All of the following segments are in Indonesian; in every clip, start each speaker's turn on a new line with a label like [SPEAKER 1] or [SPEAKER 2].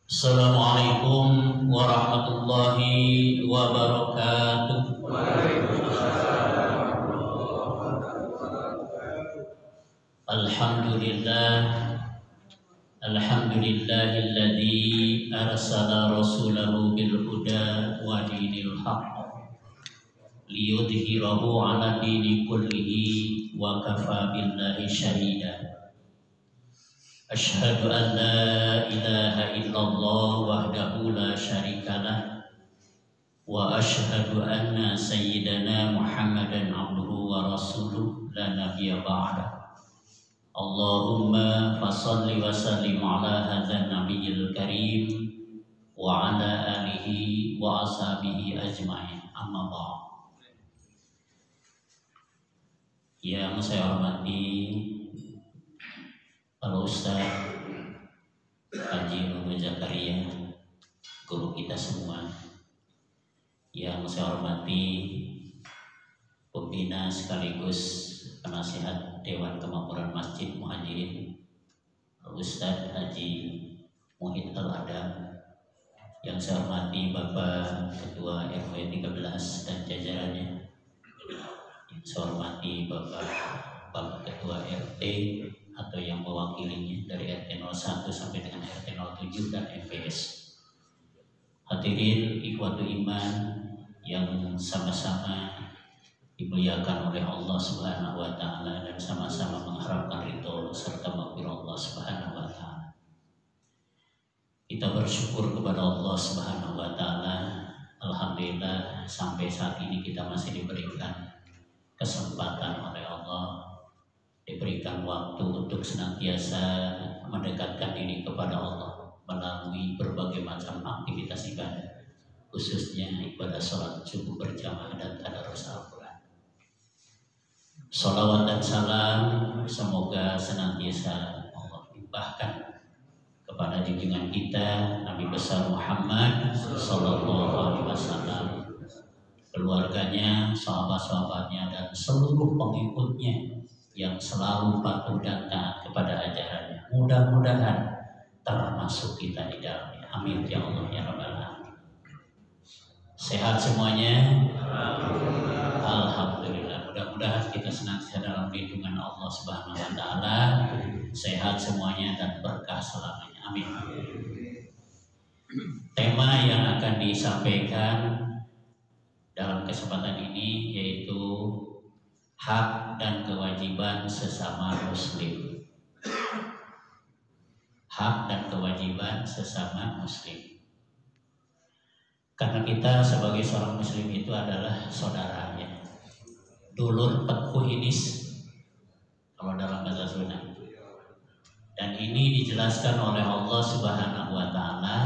[SPEAKER 1] Assalamualaikum warahmatullahi wabarakatuh. Alhamdulillahilladzi arsala rasulahu bil huda wa dinil haqq liyudhhirahu 'ala dini kullihi wa kafa billahi syahida. Asyhadu an la ilaha illallah wahdahu la syarikalah wa asyhadu anna sayyidana Muhammadan abduhu wa rasuluh la nabiyya ba'da. Allahumma fasalli wa sallim ala hadzal nabiyil karim wa ala alihi wa ashabihi ajma'in. Amma ba'd. Yang saya hormati Pak Ustaz Haji Muhammad Zakaria, guru kita semua. Yang saya hormati pembina sekaligus penasihat Dewan Kemakmuran Masjid Muhajirin Ustaz Haji Muhid Al-Adam. Yang saya hormati Bapak Ketua RW 13 dan jajarannya. Yang saya hormati Bapak Ketua RT atau yang mewakilinya dari RT 01 sampai dengan RT 07 dan MPS. Hadirin ikhwatu iman yang sama-sama dimuliakan oleh Allah Subhanahu wa taala dan sama-sama mengharapkan ridho serta maghfirah Allah Subhanahu wa taala. Kita bersyukur kepada Allah Subhanahu wa taala. Alhamdulillah sampai saat ini kita masih diberikan kesempatan oleh Allah, diberikan waktu untuk senantiasa mendekatkan diri kepada Allah melalui berbagai macam aktivitas ibadah, khususnya ibadah sholat subuh berjamaah dan tadarus Al-Quran. Sholawat dan salam semoga senantiasa Allah limpahkan kepada junjungan kita Nabi besar Muhammad Sallallahu Alaihi Wasallam, keluarganya, sahabat-sahabatnya, dan seluruh pengikutnya yang selalu patuh dan taat kepada ajarannya. Mudah-mudahan termasuk kita di dalamnya. Amin ya Allah ya Rabbal Alamin. Sehat semuanya? Alhamdulillah. Mudah-mudahan kita senantiasa dalam lindungan Allah Subhanahu wa taala, sehat semuanya dan berkah selamanya. Amin. Tema yang akan disampaikan dalam kesempatan ini yaitu hak dan kewajiban sesama muslim. Hak dan kewajiban sesama muslim. Karena kita sebagai seorang muslim itu adalah saudaranya, dulur petku inis kalau dalam bahasa Sunda. Dan ini dijelaskan oleh Allah Subhanahu wa taala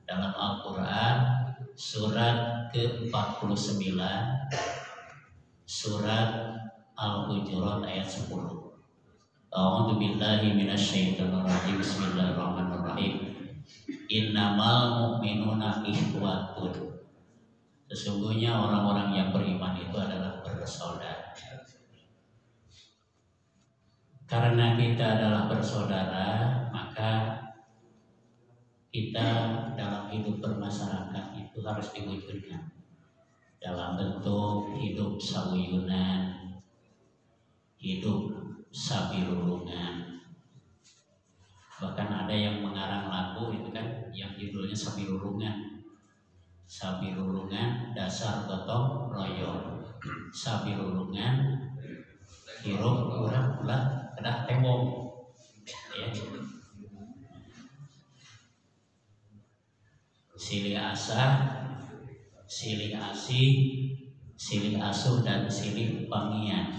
[SPEAKER 1] dalam Al-Qur'an surat ke-49, surat Al-Hujurat ayat 10. A'udzu billahi minasyaitonir rajim. Bismillahirrahmanirrahim. Innamal mu'minuna ikhwatun. Sesungguhnya orang-orang yang beriman itu adalah bersaudara. Karena kita adalah bersaudara, maka kita dalam hidup bermasyarakat itu harus diwujudkan dalam bentuk hidup sawiyunan, hidup sabilulungan. Bahkan ada yang mengarang lagu itu kan yang judulnya sabilulungan. Sabilulungan dasar gotong royong. Sabilulungan hirup urang ulah kedah tembok. Ya. Silih asah, silih asih, silih asuh, dan silih pangian.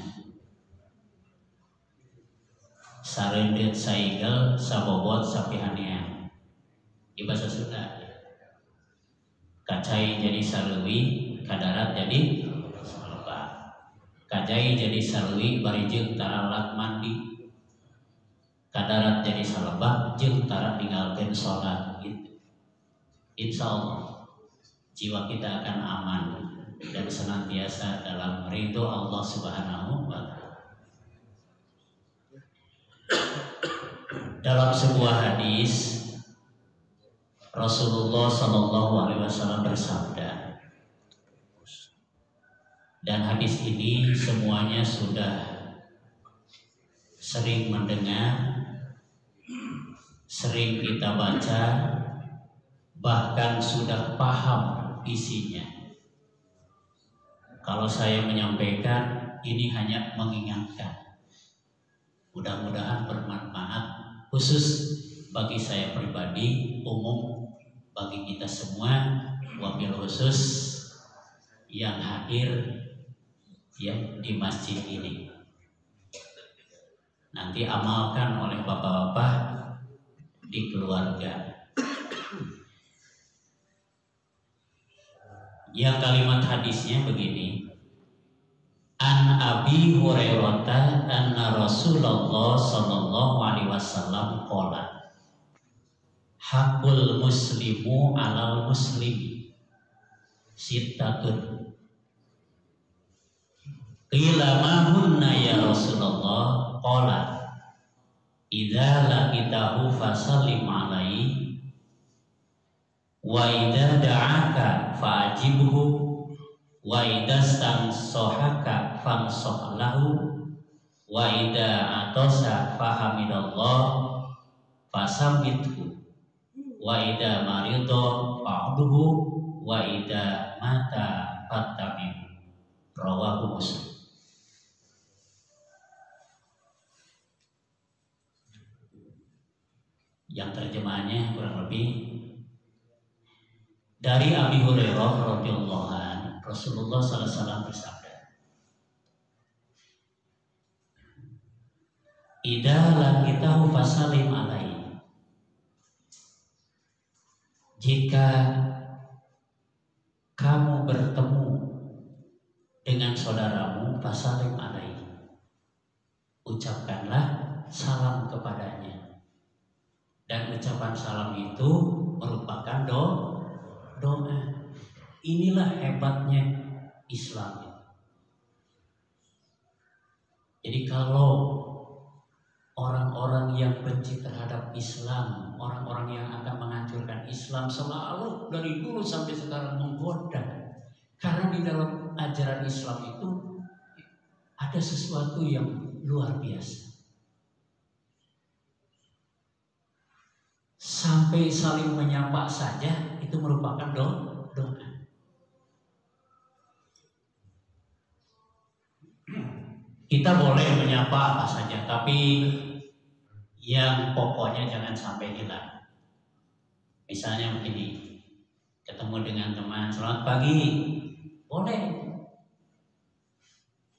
[SPEAKER 1] Sarendet saigel sabobot sapihanean. Di bahasa Sunda. Kacai jadi saleuwi, kadarat jadi saleba. Kajai jadi saleuwi bari jeung taralak mandi. Kadarat jadi saleba jeung tara ninggalkeun salat gitu. Insya Allah jiwa kita akan aman dan senantiasa dalam ridho Allah Subhanahu wa Ta'ala. Dalam sebuah hadis Rasulullah Shallallahu Alaihi Wasallam bersabda, dan hadis ini semuanya sudah sering mendengar, sering kita baca, bahkan sudah paham isinya. Kalau saya menyampaikan ini hanya mengingatkan, mudah-mudahan bermanfaat khusus bagi saya pribadi, umum bagi kita semua, wabil khusus yang hadir ya di masjid ini. Nanti amalkan oleh bapak-bapak di keluarga. Yang kalimat hadisnya begini. An Abi Hurairah anna Rasulullah sallallahu alaihi wasallam qala hakul muslimu alal muslimi sittatun qila ma hunna ya Rasulullah qala idza laqitahu fasallim alaihi wa idza da'aka fa'ajibhu wa idza stansohaka fansah lahu wa idza atasa fahamidallah fasamithu wa idza marido fa'udhu wa idza mata fattabi'u. Rawahu Muslim. Yang terjemahannya kurang lebih dari Abi Hurairah radhiyallahu anhu, Rasulullah sallallahu alaihi wasallam bersabda, idza laqitahu fasallim alaihi. Jika kamu bertemu dengan saudaramu, fasallim alaihi, ucapkanlah salam kepadanya. Dan ucapan salam itu merupakan doa. Inilah hebatnya Islam. Jadi kalau orang-orang yang benci terhadap Islam, orang-orang yang akan menghancurkan Islam selalu dari dulu sampai sekarang menggoda. Karena di dalam ajaran Islam itu ada sesuatu yang luar biasa. Sampai saling menyapa saja itu merupakan doa. Kita boleh menyapa apa saja, tapi yang pokoknya jangan sampai hilang. Misalnya begini, ketemu dengan teman, selamat pagi, boleh.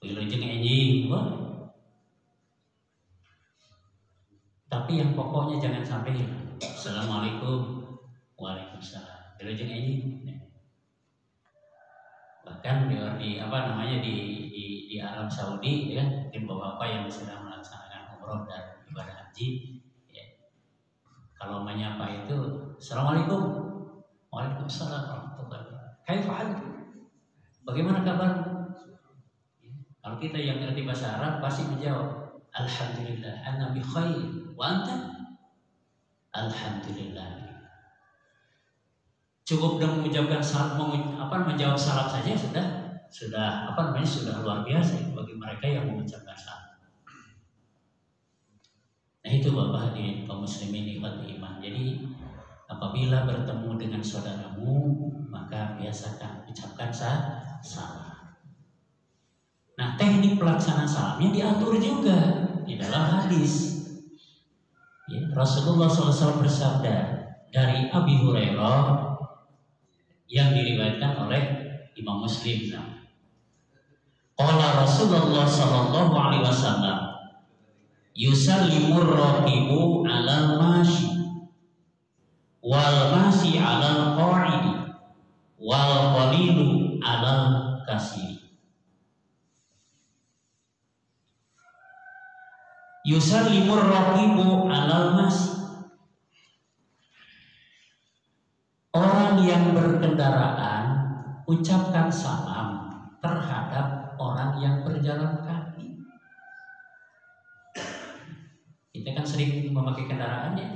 [SPEAKER 1] Wilujeng enjing, boleh. Tapi yang pokoknya jangan sampai hilang. Assalamualaikum, waalaikumsalam. Wilujeng enjing. Bahkan di Arab Saudi, ya, mungkin bapak-bapak yang sedang melaksanakan umroh dan ibadah haji, ya, kalau menyapa itu Assalamualaikum, waalaikumsalam warahmatullahi wabarakatuh. Kaifa antum? Bagaimana kabarmu? Kalau kita yang ngerti bahasa Arab pasti menjawab Alhamdulillah, ana bi khair, wa anta? Alhamdulillah. Cukup dengan mengucapkan salam, menjawab salam saja sudah luar biasa bagi mereka yang mengucapkan salam. Nah itu Bapak hadirin kaum muslimin ikhwati iman. Jadi apabila bertemu dengan saudaramu, maka biasakan ucapkan salam. Nah teknik pelaksanaan salamnya diatur juga di dalam hadis. Ya, Rasulullah SAW bersabda dari Abi Hurairah yang diriwayatkan oleh Imam Muslim. Qala Rasulullah sallallahu alaihi wasallam yusallimur raqibu 'alal mashi wal mashi 'alal qa'idi wal qalilu 'alal kasiri. Yusallimur raqibu 'alal mashi, orang yang berkendaraan ucapkan salam terhadap orang yang berjalan kaki. Kita kan sering memakai kendaraan ya.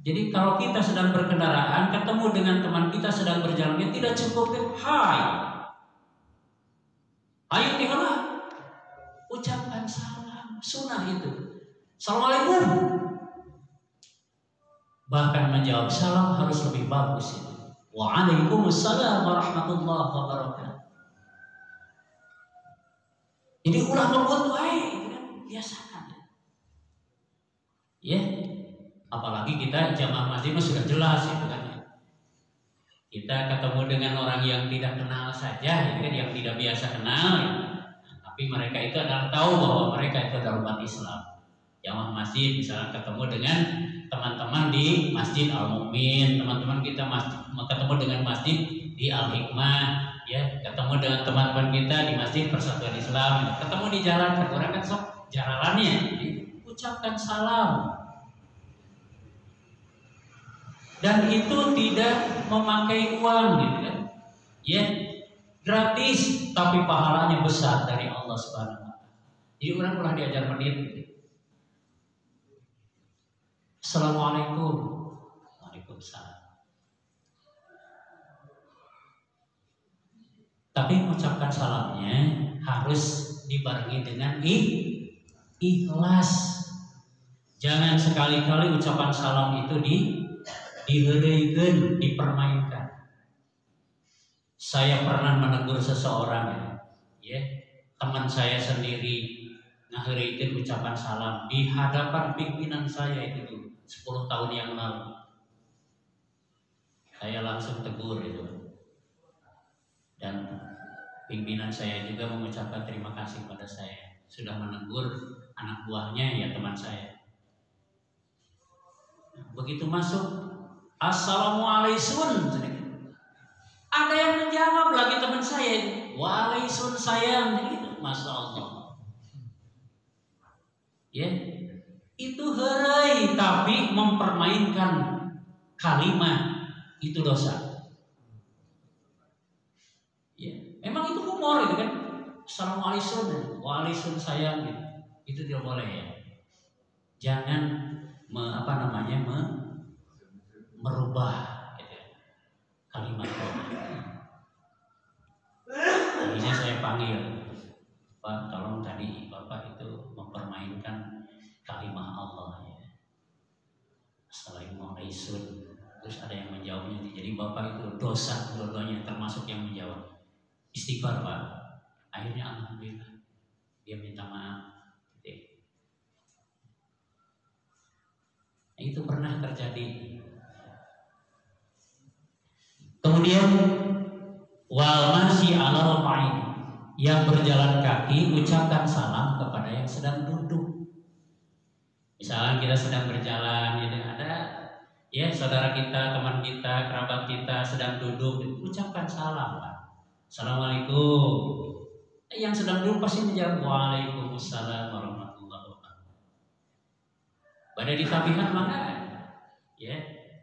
[SPEAKER 1] Jadi kalau kita sedang berkendaraan, ketemu dengan teman kita sedang berjalan, dia tidak cukup hai. Ayo tinggallah. Ucapkan salam, sunnah itu. Assalamualaikum. Bahkan menjawab salam harus lebih bagus itu. Waalaikumsalam warahmatullahi wabarakatuh. Jadi ulah membuat wae, itu kan biasakan. Ya. Apalagi kita jamaah masjid sudah jelas itu kan. Kita ketemu dengan orang yang tidak kenal saja, gitu kan, yang tidak biasa kenal, ya. Tapi mereka itu adalah tahu bahwa mereka itu adalah umat Islam. Jamaah masjid misalnya ketemu dengan teman-teman di Masjid Al-Mu'min, teman-teman kita ketemu dengan masjid di Al-Hikmah, ya, ketemu dengan teman-teman kita di Masjid Persatuan Islam, ketemu di jalan, orang kan sok jalannya, ucapkan salam. Dan itu tidak memakai uang, gitu kan? Ya, gratis, tapi pahalanya besar dari Allah Subhanahu wa Ta'ala. Jadi orang pernah diajar menit. Assalamualaikum. Waalaikumsalam. Tapi mengucapkan salamnya harus dibarengi dengan ikhlas. Jangan sekali-kali ucapan salam itu diheureuikeun, dipermainkan. Saya pernah menegur seseorang, ya, teman saya sendiri ngaheureuikeun ucapan salam di hadapan pimpinan saya itu 10 tahun yang lalu. Saya langsung tegur itu. Dan pimpinan saya juga mengucapkan terima kasih pada saya sudah menegur anak buahnya, ya, teman saya. Begitu masuk, Assalamualaikum. Ada yang menjawab lagi teman saya, Waalaikumsalam sayang, gitu. Masya Allah. Ya, itu heureuy, tapi mempermainkan kalimat itu dosa. Ya, memang itu humor itu kan. Assalamualaikum, Waalaikumsalam sayang, gitu. Itu tidak boleh ya. Jangan merubah gitu, kalimat. Akhirnya saya panggil, Pak, tolong tadi Bapak itu mempermainkan kalimat Allah, ya. Assalamualaikum. Terus ada yang menjawabnya, jadi Bapak itu dosa dua-duanya, termasuk yang menjawab. Istighfar, Pak. Akhirnya alhamdulillah dia minta maaf. Gitu. Itu pernah terjadi. Kemudian wal masyi alal qa'id, yang berjalan kaki ucapkan salam kepada yang sedang duduk. Misalnya kita sedang berjalan, ya, ada ya saudara kita, teman kita, kerabat kita sedang duduk, ucapkan salam, Pak. Assalamualaikum. Yang sedang duduk pasti menjawab Waalaikumsalam warahmatullahi wabarakatuh. Pada di tabihan mana? Ya,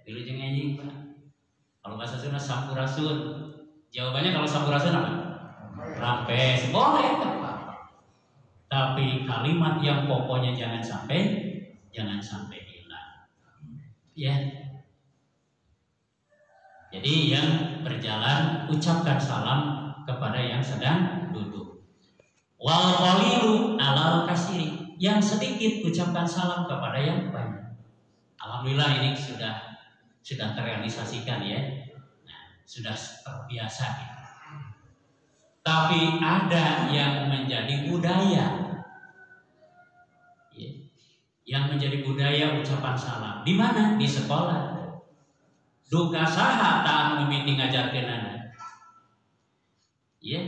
[SPEAKER 1] wilujeng anjing, Pak. Kalau bahasa Sunda sampurasun. Jawabannya kalau sampurasun apa? Rampes. Boleh, Pak. Tapi kalimat yang pokoknya jangan sampai hilang. Ya. Jadi yang berjalan ucapkan salam kepada yang sedang duduk. Wal qalilu alal kasiri, yang sedikit ucapkan salam kepada yang banyak. Alhamdulillah ini sudah terrealisasikan, ya. Nah, sudah terbiasa. Tapi ada yang menjadi budaya, ya. Yang menjadi budaya ucapan salam. Di mana? Di sekolah. Duka saha ta'an mimiti ngajarkeun anak. Ya.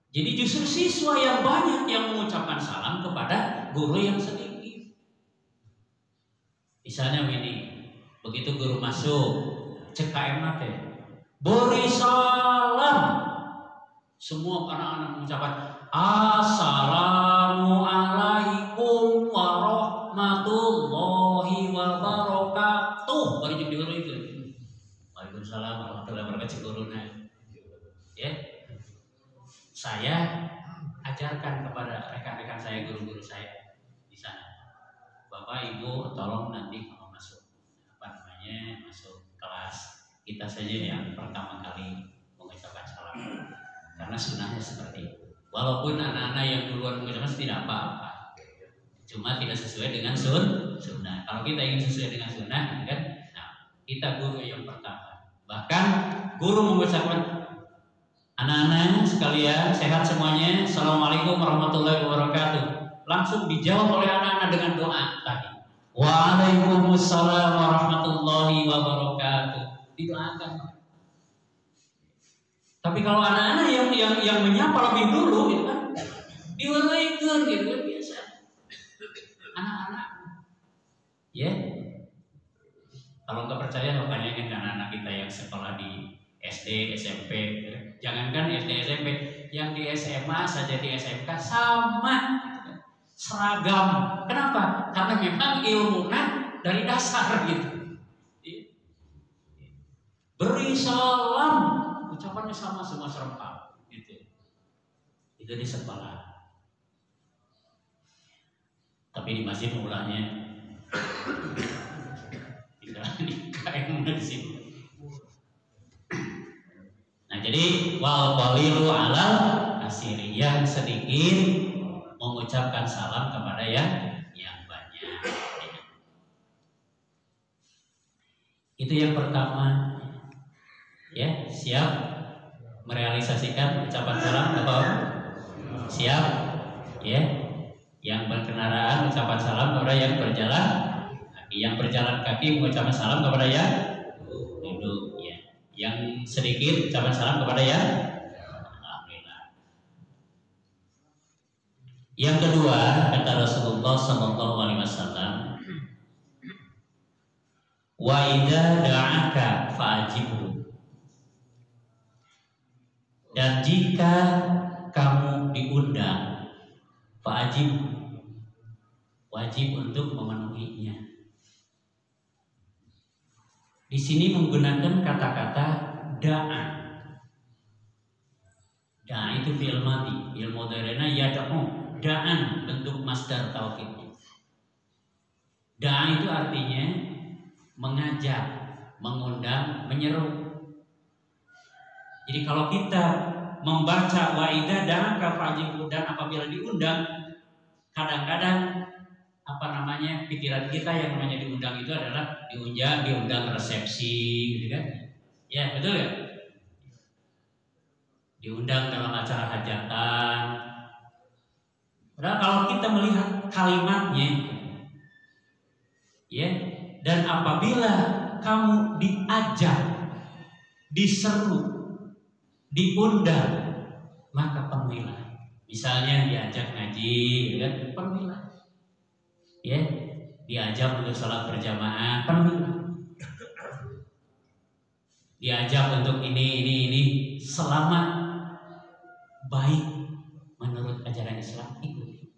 [SPEAKER 1] Jadi justru siswa yang banyak yang mengucapkan salam kepada guru yang sedikit. Misalnya ini, begitu guru masuk, cek KM teh, beri salam. Semua anak-anak mengucapkan Assalamualaikum warahmatullahi wabarakatuh. Bari jeung guru itu. Waalaikumsalam warahmatullahi wabarakatuh guruna. Ya. saya ajarkan kepada rekan-rekan saya, guru-guru saya di sana. Bapak Ibu tolong nanti kalau masuk masuk kelas, kita saja yang pertama kali mengucapkan salam. Karena sunnahnya seperti itu. Walaupun anak-anak yang duluan mengucapkan tidak apa-apa, cuma tidak sesuai dengan sunnah. Kalau kita ingin sesuai dengan sunnah, kan? Nah, kita guru yang pertama. Bahkan guru mengucapkan, anak-anak sekalian sehat semuanya, assalamualaikum warahmatullahi wabarakatuh. Langsung dijawab oleh anak-anak dengan doa tadi. Waalaikumsalam warahmatullahi wabarakatuh. Didoakan. Tapi kalau anak-anak yang menyapa lebih dulu, itu kan diwalaikun, gitu kan biasa. Anak-anak, ya. Kalau nggak percaya, tanyakan ke anak-anak kita yang sekolah di SD, SMP. Jangankan SD, SMP, yang di SMA saja, di SMK sama, gitu kan. Seragam. Kenapa? Karena memang ilmunya dari dasar gitu. Beri salam, ucapannya sama semua serempak gitu. Itu di sekolah. Tapi di masjid mulanya tidak nikah di situ. Nah, jadi wal qalilu alal kasiri, yang sedikit mengucapkan salam kepada yang banyak. Itu yang pertama. Ya, siap merealisasikan ucapan salam atau siap? Ya, yang berkendaraan ucapan salam kepada yang berjalan kaki, yang berjalan kaki mengucapkan salam kepada yang duduk. Ya, yang sedikit ucapan salam kepada yang alhamdulillah. Yang kedua, kata Rasulullah SAW, wa idza da'aka fa'ajibhu. Dan jika kamu diundang, wajib untuk memenuhinya. Di sini menggunakan kata-kata da'a. Da'a itu fi'il madhi, fi'il mudhari'na yad'u, da'an bentuk masdar taukid. Da'a itu artinya mengajak, mengundang, menyeru. Jadi kalau kita membaca wa idza da'aka fa'ajibhu, dan apabila diundang, kadang-kadang pikiran kita yang namanya diundang itu adalah diundang resepsi, gitu kan? Ya, betul ya? Diundang dalam acara hajatan. Padahal kalau kita melihat kalimatnya, ya, dan apabila kamu diajak, diseru, diundang, maka penuhilah. Misalnya diajak ngaji, kan? Penuhilah. Ya, diajak untuk salat berjamaah, penuhilah. Diajak untuk ini, selama baik menurut ajaran Islam, ikuti.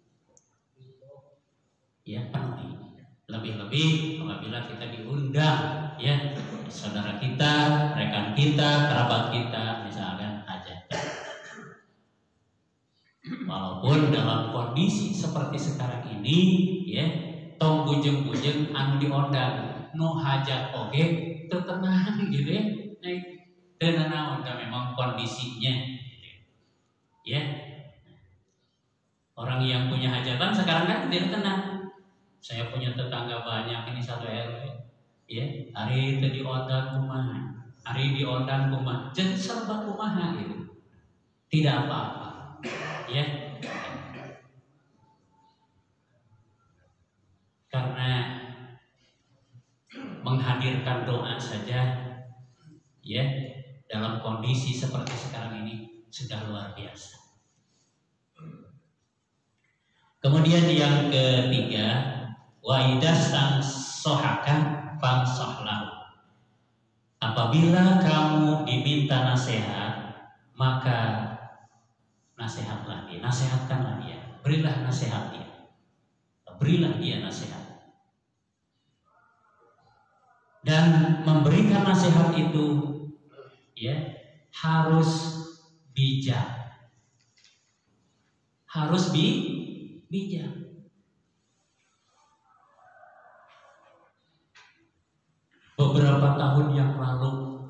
[SPEAKER 1] Ya, penuhi. Lebih-lebih apabila kita diundang, ya, saudara kita, rekan kita, kerabat kita, misalkan hajatan. Walaupun dalam kondisi seperti sekarang ini, ya, tong bujeng-bujeng anu diundang, nu hajat oge teu tenang gitu ya. Nah, teu naon memang kondisinya. Ya. Orang yang punya hajatan sekarang kan tidak tenang. Saya punya tetangga banyak, ini satu RW. Ya, hari itu diundang kumaha, hari diundang kumaha, jeung serba kumaha gitu. Tidak apa-apa. Ya. Karena menghadirkan doa saja, ya, dalam kondisi seperti sekarang ini sudah luar biasa. Kemudian yang ketiga, wa idastan sohaka fansahlahu. Apabila kamu diminta nasihat, maka nasihatlah dia, nasihatkanlah dia, berilah nasihat dia, berilah dia nasihat. Dan memberikan nasihat itu, ya, harus bijak, harus bijak. Beberapa tahun yang lalu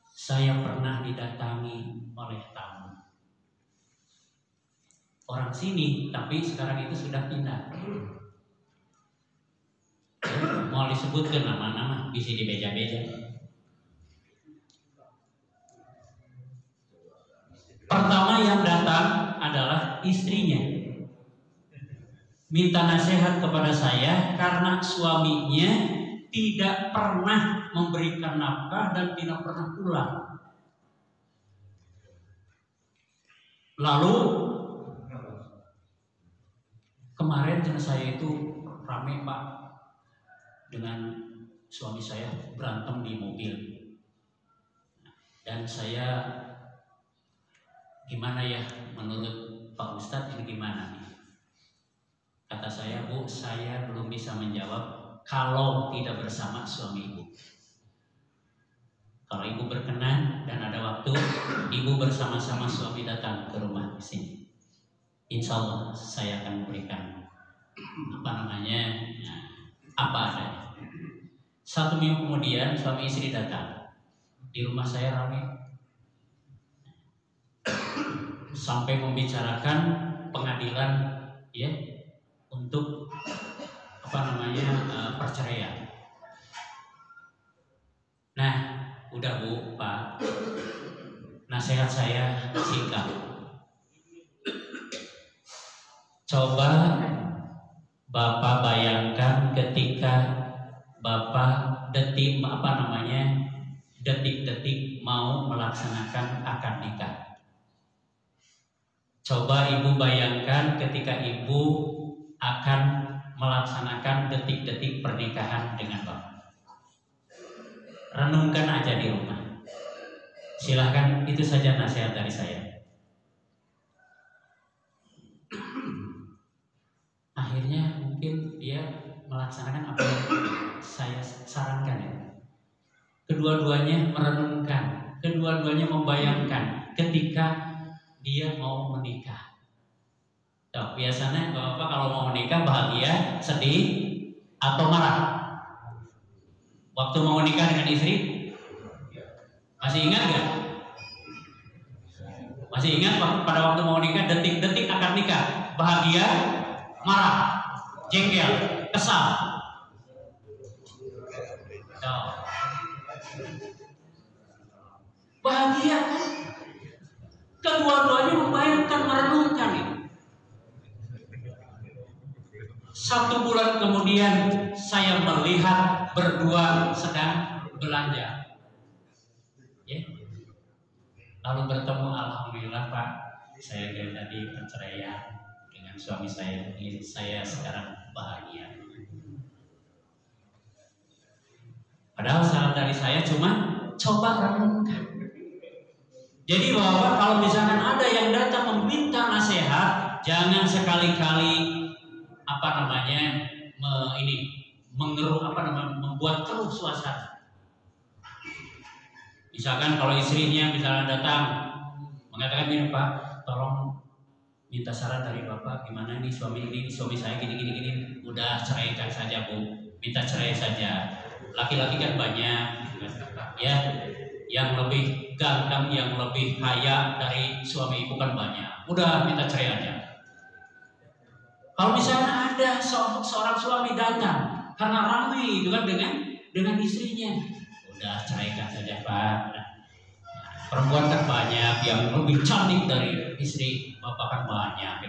[SPEAKER 1] saya pernah didatangi oleh tamu orang sini, tapi sekarang itu sudah pindah. Mau disebutkan nama-nama bisa dibeja-beja. Pertama yang datang adalah istrinya, minta nasihat kepada saya karena suaminya tidak pernah memberikan nafkah dan tidak pernah pulang. Lalu kemarin saya itu rame Pak dengan suami saya berantem di mobil, dan saya gimana ya menurut Pak Ustadz ini gimana nih? Kata saya, Bu, saya belum bisa menjawab kalau tidak bersama suami ibu. Kalau ibu berkenan dan ada waktu, ibu bersama-sama suami datang ke rumah di sini. Insya Allah saya akan memberikan apa adanya. 1 minggu kemudian suami istri datang. Di rumah saya ramai. Sampai membicarakan pengadilan ya untuk perceraian. Nah, udah Bu, Pak, nasihat saya singkat. Coba Bapak bayangkan ketika Bapak detik-detik mau melaksanakan akad nikah. Coba Ibu bayangkan ketika Ibu akan melaksanakan detik-detik pernikahan dengan Bapak. Renungkan aja di rumah. Silahkan, itu saja nasihat dari saya. Akhirnya mungkin dia melaksanakan apa yang saya sarankan ya. Kedua-duanya merenungkan, kedua-duanya membayangkan ketika dia mau menikah. Biasanya Bapak kalau mau menikah bahagia, sedih, atau marah? Waktu mau menikah dengan istri, masih ingat gak? Masih ingat pada waktu mau nikah, detik-detik akan nikah, bahagia, marah, jengkel, kesal? Bahagia kan? Kedua-duanya membayangkan, merenungkan itu. 1 bulan kemudian saya melihat berdua sedang belanja. Ya. Lalu bertemu, alhamdulillah Pak, saya dari tadi perceraian dengan suami saya. Saya sekarang bahagia. Padahal saran dari saya cuma coba renungkan. Jadi Bapak, kalau misalkan ada yang datang meminta nasihat, jangan sekali-kali membuat keruh suasana. Misalkan kalau istrinya datang mengatakan, "Ini Pak, tolong minta saran dari Bapak, gimana nih suami saya gini. Udah ceraikan saja Bu, minta cerai saja. Laki-laki kan banyak, ya, yang lebih ganteng, yang lebih kaya dari suami ibu kan banyak. Udah minta cerai aja." Kalau misalnya ada seorang suami datang karena ramai itu kan dengan istrinya, udah ceraikan saja Pak. Perempuan kan banyak, yang lebih cantik dari istri Bapak kan banyak.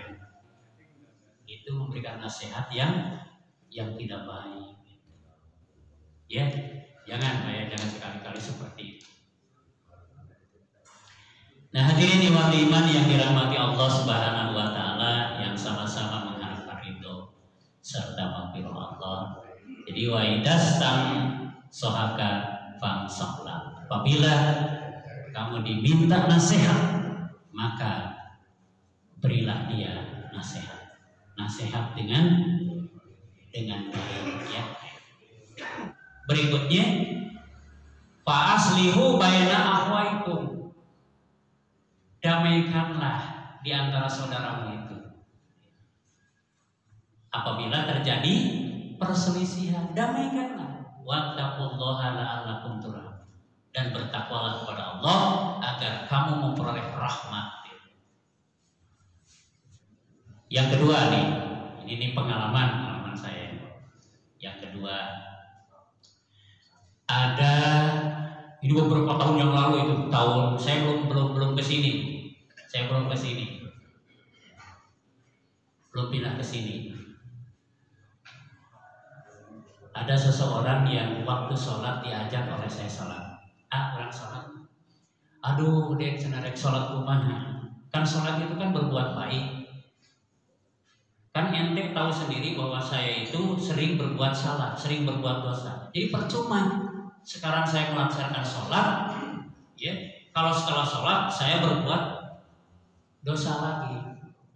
[SPEAKER 1] Itu memberikan nasihat yang tidak baik. Ya, jangan sekali-kali seperti itu. Nah, hadirin iman yang dirahmati Allah Subhanahu wa taala, yang sama-sama mengharapkan ridho serta maghfirah Allah. Jadi wa idastang sohaka fansahla. Apabila kamu diminta nasihat, maka berilah dia nasihat. Nasihat dengan baik ya. Berikutnya, fa aslihu baina akhwaikum. Damaikanlah di antara saudaramu itu. Apabila terjadi perselisihan, damaikanlah. Wattaqullaha la'allakum turhamun. Dan bertakwalah kepada Allah agar kamu memperoleh rahmat. Yang kedua nih, ini pengalaman saya. Yang kedua, ada ini beberapa tahun yang lalu itu, tahun saya belum kesini, belum pindah ke sini. Ada seseorang yang waktu sholat diajak oleh saya sholat. Orang sholat. Aduh, dek senarek sholat kumaha. Kan sholat itu kan berbuat baik. Kan ente tahu sendiri bahwa saya itu sering berbuat salah, sering berbuat dosa. Jadi percuma sekarang saya melaksanakan sholat, ya. Kalau setelah sholat saya berbuat dosa lagi.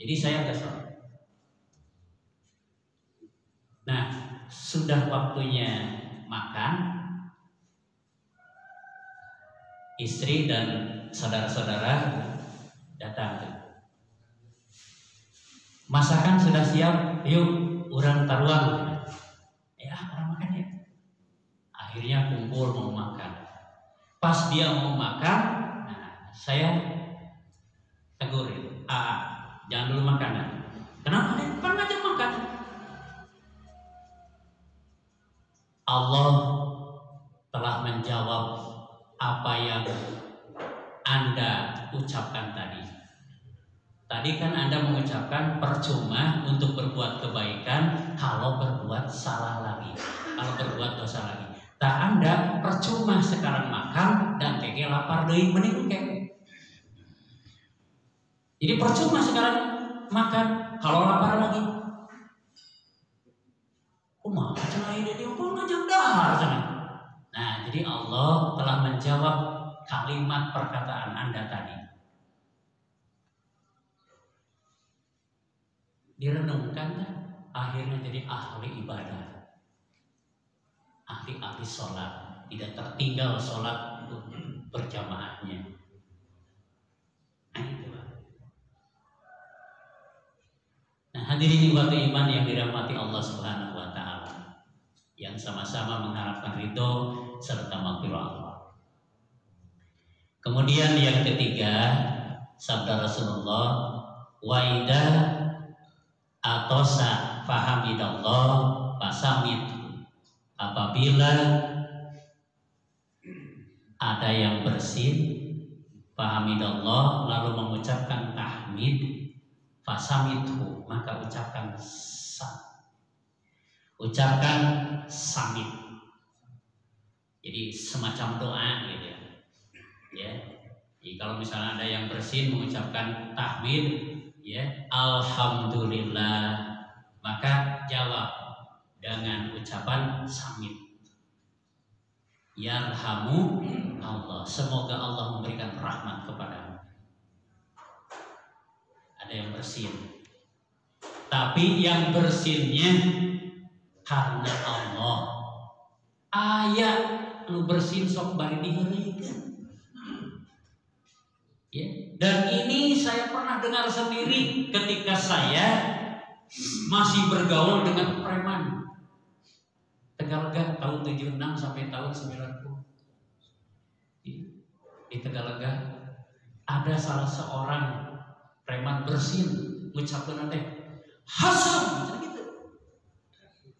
[SPEAKER 1] Jadi saya nggak sholat. Nah, sudah waktunya makan, istri dan saudara-saudara datang. Masakan sudah siap, yuk urang taruhan. Orang makan ya. Akhirnya kumpul mau makan. Pas dia mau makan, saya tegur, jangan dulu makan. Kenapa? Kan ngajak makan. Allah telah menjawab apa yang Anda ucapkan tadi. Tadi kan Anda mengucapkan percuma untuk berbuat kebaikan kalau berbuat salah lagi, kalau berbuat dosa lagi. Tak Anda percuma sekarang makan dan keke lapar deui mending keke. Jadi percuma sekarang makan kalau lapar lagi. Kumaha cenah ieu dia pun ngajak dahar cenah. Nah, jadi Allah telah menjawab kalimat perkataan Anda tadi. Direnungkan kan, akhirnya jadi ahli ibadah, ahli sholat, tidak tertinggal sholat untuk berjamaahnya. Nah, hadirin ikhwati iman yang dirahmati Allah Subhanahu wa taala, yang sama-sama mengharapkan ridho serta maghfirah Allah. Kemudian yang ketiga, sabda Rasulullah, wa idza atosa fahamidallah fasamit. Apabila ada yang bersin, fahamidallah, lalu mengucapkan tahmid, fasamithu, maka ucapkan samit. Jadi semacam doa gitu ya. Jadi kalau misalnya ada yang bersin mengucapkan tahmid, ya, alhamdulillah, maka jawab dengan ucapan samit. Yarhamu Allah, semoga Allah memberikan rahmat kepadamu. Ada yang bersin, tapi yang bersinnya karena Allah. Ayat lu bersin sok bari diheureukeun. Ya. Dan ini saya pernah dengar sendiri ketika saya masih bergaul dengan preman. Tegalega tahun 76 sampai tahun 90. Di Tegalega ada salah seorang preman bersin ngucapkeun teh Hasan gitu.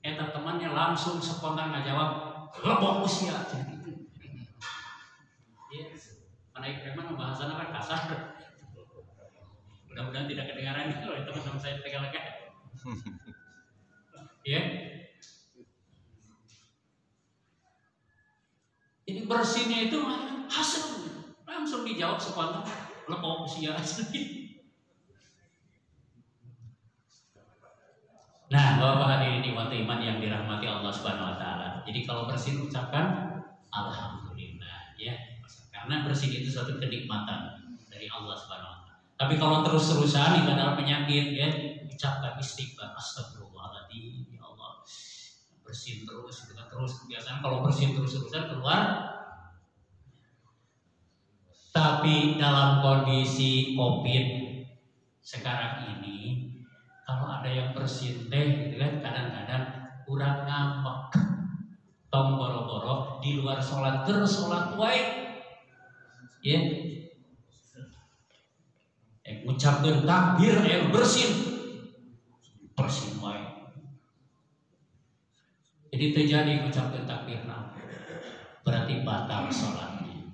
[SPEAKER 1] Eta temannya langsung spontan ngajawab lebok usia gitu. Menaik preman pembahasan apa kasar. Mudah-mudahan tidak kedengaran itu oleh teman-teman saya Tegalega. Ya. Jadi bersinnya itu hasil langsung dijawab spontan lebok usia. Nah, Bapak hadirin ikhwati iman yang dirahmati Allah Subhanahu wa taala. Jadi kalau bersin ucapkan alhamdulillah ya. Karena bersin itu suatu kenikmatan dari Allah Subhanahu wa taala. Tapi kalau terus-terusan itu adalah penyakit ya, ucapkan istighfar, astagfirullahaladzim, ya Allah. Bersin terus, kita terus kebiasaan kalau bersin terus-terusan keluar. Tapi dalam kondisi Covid sekarang ini kalau ada yang bersin teh gitu kan, kadang-kadang kurang ngambek tong boro-boro di luar sholat terus sholat wae ya ngucapkeun takbir bersin wae. Jadi terjadi ngucapkeun takbir berarti batal sholatnya.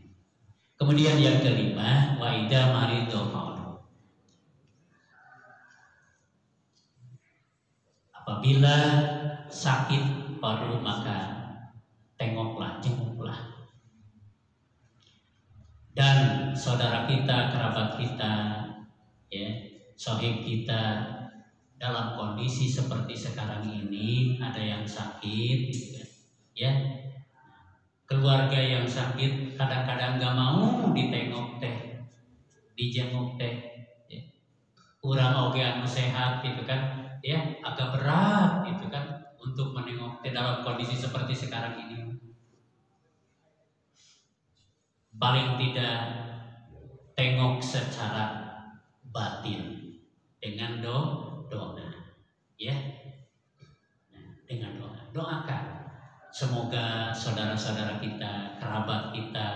[SPEAKER 1] Kemudian yang kelima, wa idza maridhu fa'udhu. Apabila sakit paru maka tengoklah, jenguklah. Dan saudara kita, kerabat kita, ya, sohib kita dalam kondisi seperti sekarang ini, ada yang sakit, ya, keluarga yang sakit kadang-kadang gak mau ditengok teh, dijenguk teh, ya. Urang oge anu sehat gitu kan, ya agak berat gitu kan untuk menengok teh dalam kondisi seperti sekarang ini. Paling tidak tengok secara batin dengan doa, ya, nah, dengan doakan. Semoga saudara-saudara kita, kerabat kita,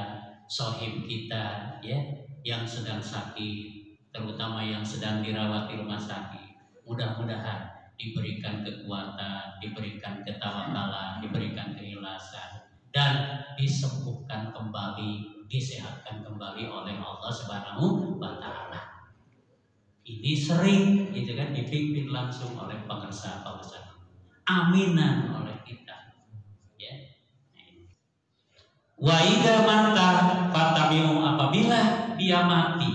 [SPEAKER 1] sohib kita, ya, yang sedang sakit, terutama yang sedang dirawat di rumah sakit, mudah-mudahan diberikan kekuatan, diberikan ketawakalan, diberikan keikhlasan, dan disembuhkan kembali, disehatkan kembali oleh Allah Subhanahu wa Ta'ala. Ini sering gitu kan dipimpin langsung oleh pengersa-pengersa, aminan oleh kita, ya. Wa idza mata fatabi'u, apabila dia mati,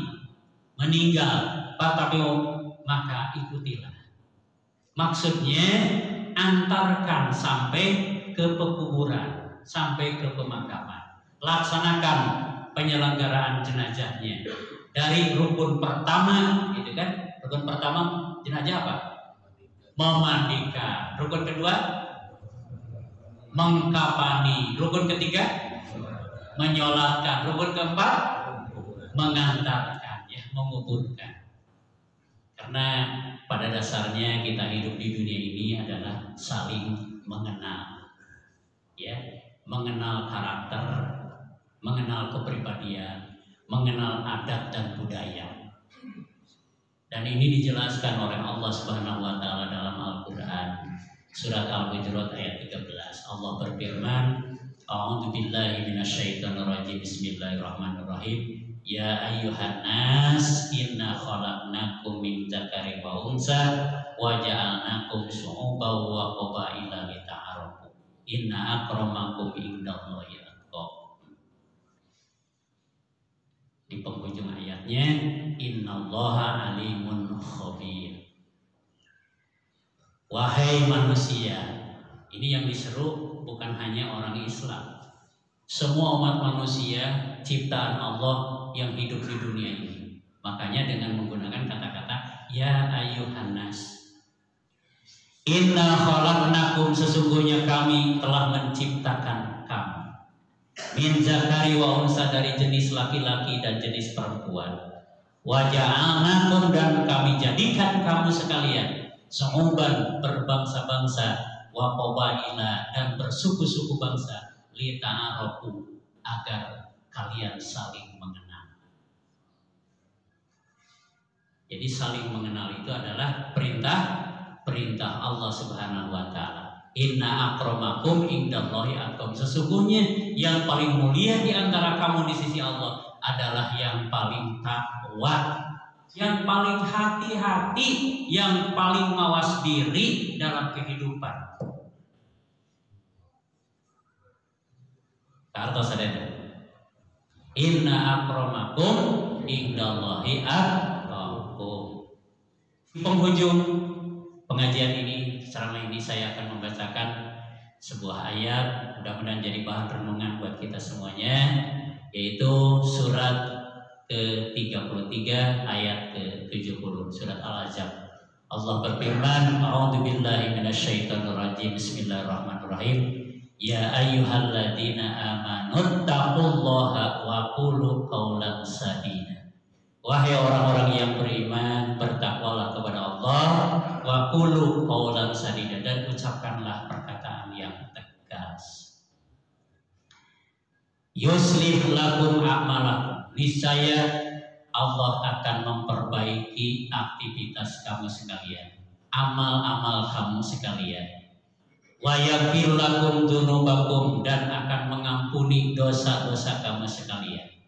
[SPEAKER 1] meninggal, fatabi'u maka ikutilah. Maksudnya antarkan sampai ke pekuburan, sampai ke pemakaman. Laksanakan penyelenggaraan jenazahnya dari rukun pertama, gitu kan? Rukun pertama jenazah apa? Memandikan. Rukun kedua mengkafani. Rukun ketiga menyolatkan. Rukun keempat mengantarkan, ya, menguburkan. Karena pada dasarnya kita hidup di dunia ini adalah saling mengenal, ya, mengenal karakter, mengenal kepribadian, mengenal adat dan budaya. Dan ini dijelaskan oleh Allah Subhanahu wa Ta'ala dalam Al-Qur'an, surat Al-Hujurat ayat 13. Allah berfirman, A'udzu billahi minasyaitonir rajim. Bismillahirrahmanirrahim. Ya ayyuhan nas, inna khalaqnakum min dzakarin wa unsa wa ja'alnakum syu'uban wa qabaila lita'arafu. Inna akramakum indallahi atqakum. Di penghujung ayatnya, innallaha alimun khabir. Wahai manusia, ini yang diseru bukan hanya orang Islam, semua umat manusia ciptaan Allah yang hidup di dunia ini. Makanya dengan menggunakan kata-kata ya ayyuhan nas, inna khalaqnakum, sesungguhnya kami telah menciptakan kamu, min zakari wa unsa, dari jenis laki-laki dan jenis perempuan, wa ja'alnakum, dan kami jadikan kamu sekalian syu'uban, berbangsa-bangsa, wa qabaila, dan bersuku-suku bangsa, lita'arafu, agar kalian saling mengenal. Jadi saling mengenal itu adalah perintah Allah Subhanahu wa Ta'ala. Inna akramakum indallahi atqakum, sesungguhnya yang paling mulia di antara kamu di sisi Allah adalah yang paling takwa, yang paling hati-hati, yang paling mawas diri dalam kehidupan. Karena sadar, inna akramakum indallahi atqakum. Di penghujung pengajian ini, ceramah ini, saya akan membacakan sebuah ayat, mudah-mudahan jadi bahan renungan buat kita semuanya, yaitu surat ke-33 ayat ke-70, surat Al-Ahzab. Allah berfirman, A'udzubillahi minasyaitonirrajim. Bismillahirrahmanirrahim. Ya ayyuhalladzina amanu taqullaha wa qulu qawlan sadida Wahai orang-orang yang beriman, bertakwalah kepada Allah, wa qulu qawlan sadida, dan ucapkanlah perkataan yang tegas. Yuslih lakum a'malakum, niscaya Allah akan memperbaiki aktivitas kamu sekalian, amal-amal kamu sekalian. Wa yaghfir lakum dzunubakum, dan akan mengampuni dosa-dosa kamu sekalian.